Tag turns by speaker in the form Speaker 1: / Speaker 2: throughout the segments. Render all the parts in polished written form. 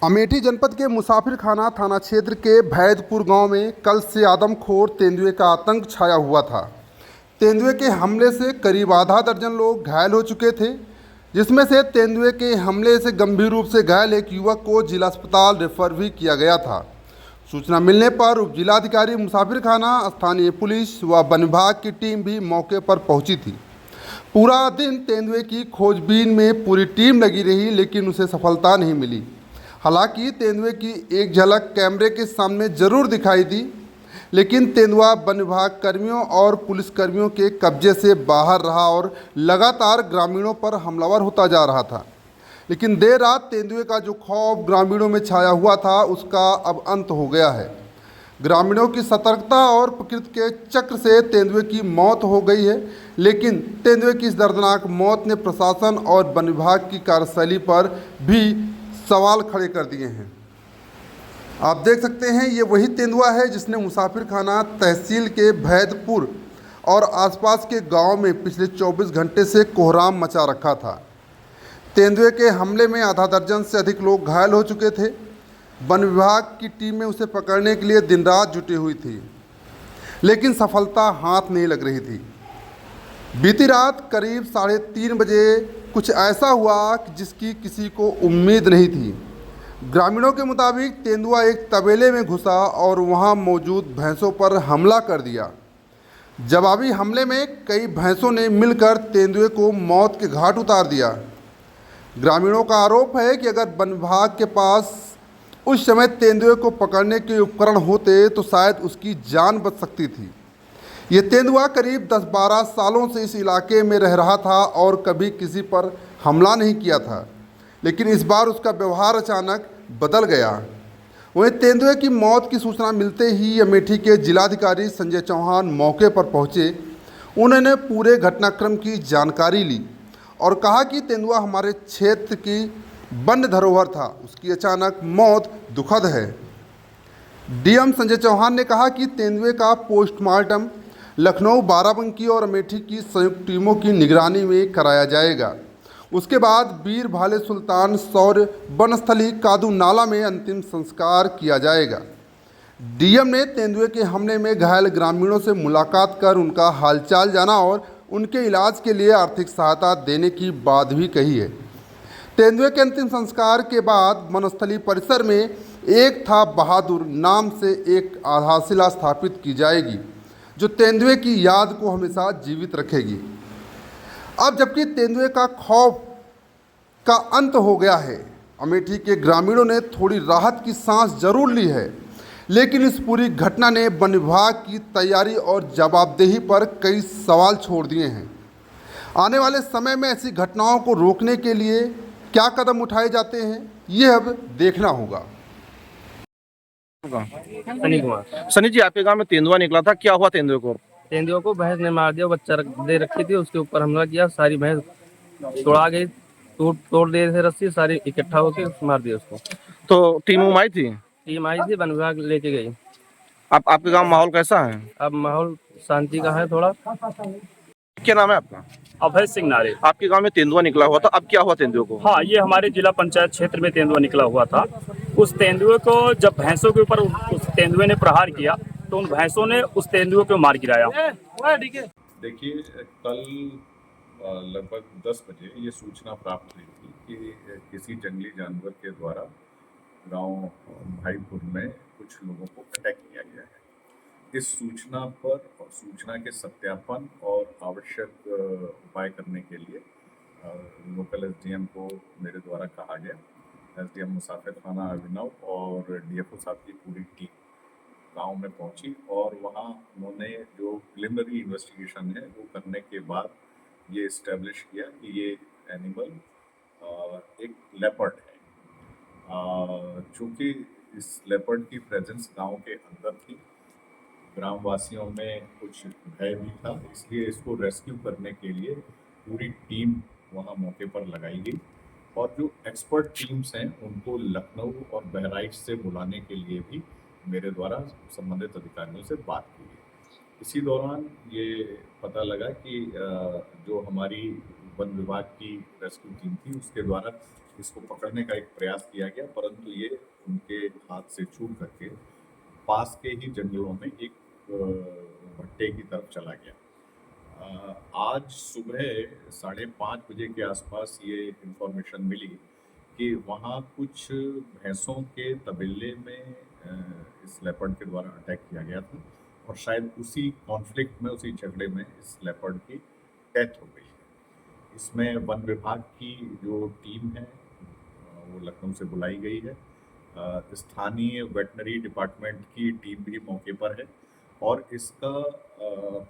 Speaker 1: अमेठी जनपद के मुसाफिरखाना थाना क्षेत्र के भैदपुर गांव में कल से आदमखोर तेंदुए का आतंक छाया हुआ था। तेंदुए के हमले से करीब आधा दर्जन लोग घायल हो चुके थे, जिसमें से तेंदुए के हमले से गंभीर रूप से घायल एक युवक को जिला अस्पताल रेफर भी किया गया था। सूचना मिलने पर उप जिलाधिकारी मुसाफिरखाना, स्थानीय पुलिस व वन विभाग की टीम भी मौके पर पहुंची थी। पूरा दिन तेंदुए की खोजबीन में पूरी टीम लगी रही, लेकिन उसे सफलता नहीं मिली। हालांकि तेंदुए की एक झलक कैमरे के सामने जरूर दिखाई दी, लेकिन तेंदुआ वन विभाग कर्मियों और पुलिसकर्मियों के कब्जे से बाहर रहा और लगातार ग्रामीणों पर हमलावर होता जा रहा था। लेकिन देर रात तेंदुए का जो खौफ ग्रामीणों में छाया हुआ था, उसका अब अंत हो गया है। ग्रामीणों की सतर्कता और प्रकृति के चक्र से तेंदुए की मौत हो गई है, लेकिन तेंदुए की इस दर्दनाक मौत ने प्रशासन और वन विभाग की कार्यशैली पर भी सवाल खड़े कर दिए हैं। आप देख सकते हैं, ये वही तेंदुआ है जिसने मुसाफिरखाना तहसील के भैदपुर और आसपास के गांव में पिछले 24 घंटे से कोहराम मचा रखा था। तेंदुए के हमले में आधा दर्जन से अधिक लोग घायल हो चुके थे। वन विभाग की टीमें उसे पकड़ने के लिए दिन रात जुटी हुई थी, लेकिन सफलता हाथ नहीं लग रही थी। बीती रात करीब 3:30 बजे कुछ ऐसा हुआ जिसकी किसी को उम्मीद नहीं थी। ग्रामीणों के मुताबिक तेंदुआ एक तबेले में घुसा और वहां मौजूद भैंसों पर हमला कर दिया। जवाबी हमले में कई भैंसों ने मिलकर तेंदुए को मौत के घाट उतार दिया। ग्रामीणों का आरोप है कि अगर वन विभाग के पास उस समय तेंदुए को पकड़ने के उपकरण होते तो शायद उसकी जान बच सकती थी। ये तेंदुआ करीब 10-12 सालों से इस इलाके में रह रहा था और कभी किसी पर हमला नहीं किया था, लेकिन इस बार उसका व्यवहार अचानक बदल गया। वहीं तेंदुए की मौत की सूचना मिलते ही अमेठी के जिलाधिकारी संजय चौहान मौके पर पहुंचे। उन्होंने पूरे घटनाक्रम की जानकारी ली और कहा कि तेंदुआ हमारे क्षेत्र की वन्य धरोहर था, उसकी अचानक मौत दुखद है। डीएम संजय चौहान ने कहा कि तेंदुए का पोस्टमार्टम लखनऊ, बाराबंकी और अमेठी की संयुक्त टीमों की निगरानी में कराया जाएगा। उसके बाद वीर भाले सुल्तान सौर वनस्थली कादू नाला में अंतिम संस्कार किया जाएगा। डीएम ने तेंदुए के हमले में घायल ग्रामीणों से मुलाकात कर उनका हालचाल जाना और उनके इलाज के लिए आर्थिक सहायता देने की बात भी कही है। तेंदुए के अंतिम संस्कार के बाद वनस्थली परिसर में एक था बहादुर नाम से एक आधारशिला स्थापित की जाएगी, जो तेंदुए की याद को हमेशा जीवित रखेगी। अब जबकि तेंदुए का खौफ का अंत हो गया है, अमेठी के ग्रामीणों ने थोड़ी राहत की सांस जरूर ली है, लेकिन इस पूरी घटना ने वन विभाग की तैयारी और जवाबदेही पर कई सवाल छोड़ दिए हैं। आने वाले समय में ऐसी घटनाओं को रोकने के लिए क्या कदम उठाए जाते हैं, ये अब देखना होगा।
Speaker 2: सनी कुमार। सनी जी, आपके गांव में तेंदुआ निकला था, क्या हुआ तेंदुए को?
Speaker 3: तेंदुए को भैंस ने मार दिया। बच्चा दे रखी थी, उसके ऊपर हमला किया। सारी भैंस तोड़ा गई, तोड़ दिए थे रस्सी, सारी इकट्ठा होकर मार दिया उसको।
Speaker 2: तो टीम आई थी?
Speaker 3: टीम आई थी, वन विभाग लेके गई।
Speaker 2: अब आपके गांव माहौल कैसा है?
Speaker 3: अब माहौल शांति का है थोड़ा।
Speaker 2: क्या नाम है आपका?
Speaker 4: अभय सिंह नारे।
Speaker 2: आपके गांव में तेंदुआ निकला हुआ था, अब क्या हुआ तेंदुए को?
Speaker 4: हाँ, ये हमारे जिला पंचायत क्षेत्र में तेंदुआ निकला हुआ था। उस तेंदुए को जब भैंसों के ऊपर उस तेंदुए ने प्रहार किया तो उन भैंसों ने उस तेंदुए को मार गिराया।
Speaker 5: देखिए, कल लगभग 10 बजे ये सूचना प्राप्त हुई थी कि किसी जंगली जानवर के द्वारा गांव भाईपुर में कुछ लोगों को अटैक किया गया है। इस सूचना पर और सूचना के सत्यापन और आवश्यक उपाय करने के लिए लोकल एसडीएम को मेरे द्वारा कहा गया। एसडीएम मुसाफिरखाना अभिनव और डीएफओ साहब की पूरी टीम गांव में पहुंची और वहां उन्होंने जो प्रिलिमिनरी इन्वेस्टिगेशन है वो करने के बाद ये इस्टेब्लिश किया कि ये एनिमल एक लेपर्ड है। चूँकि इस लेपर्ड की प्रेजेंस गांव के अंदर थी, ग्रामवासियों में कुछ भय भी था, इसलिए इसको रेस्क्यू करने के लिए पूरी टीम वहां मौके पर लगाई गई और जो एक्सपर्ट टीम्स हैं उनको लखनऊ और बहराइच से बुलाने के लिए भी मेरे द्वारा संबंधित अधिकारियों से बात की गई। इसी दौरान ये पता लगा कि जो हमारी वन विभाग की रेस्क्यू टीम थी उसके द्वारा इसको पकड़ने का एक प्रयास किया गया, परंतु ये उनके हाथ से छूट करके पास के ही जंगलों में एक भट्टे की तरफ चला गया। आज सुबह 5:30 बजे के आसपास ये इंफॉर्मेशन मिली कि वहाँ कुछ भैंसों के तबेले में इस लेपर्ड के द्वारा अटैक किया गया था और शायद उसी कॉन्फ्लिक्ट में, उसी झगड़े में इस लेपर्ड की डेथ हो गई है। इसमें वन विभाग की जो टीम है वो लखनऊ से बुलाई गई है। स्थानीय वेटनरी डिपार्टमेंट की टीम भी मौके पर है और इसका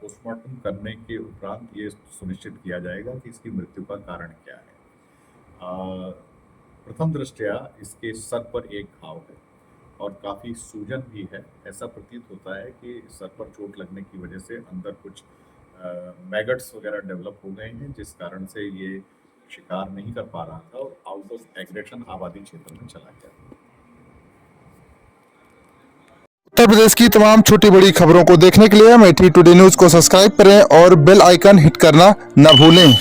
Speaker 5: पोस्टमार्टम करने के उपरांत ये सुनिश्चित किया जाएगा कि इसकी मृत्यु का कारण क्या है। प्रथम दृष्टया इसके सर पर एक घाव है और काफ़ी सूजन भी है। ऐसा प्रतीत होता है कि सर पर चोट लगने की वजह से अंदर कुछ मैगट्स वगैरह डेवलप हो गए हैं, जिस कारण से ये शिकार नहीं कर पा रहा था और आउट ऑफ एग्रेशन आबादी क्षेत्र में चला गया।
Speaker 1: उत्तर प्रदेश की तमाम छोटी बड़ी खबरों को देखने के लिए अमेठी टुडे न्यूज़ को सब्सक्राइब करें और बेल आइकन हिट करना न भूलें।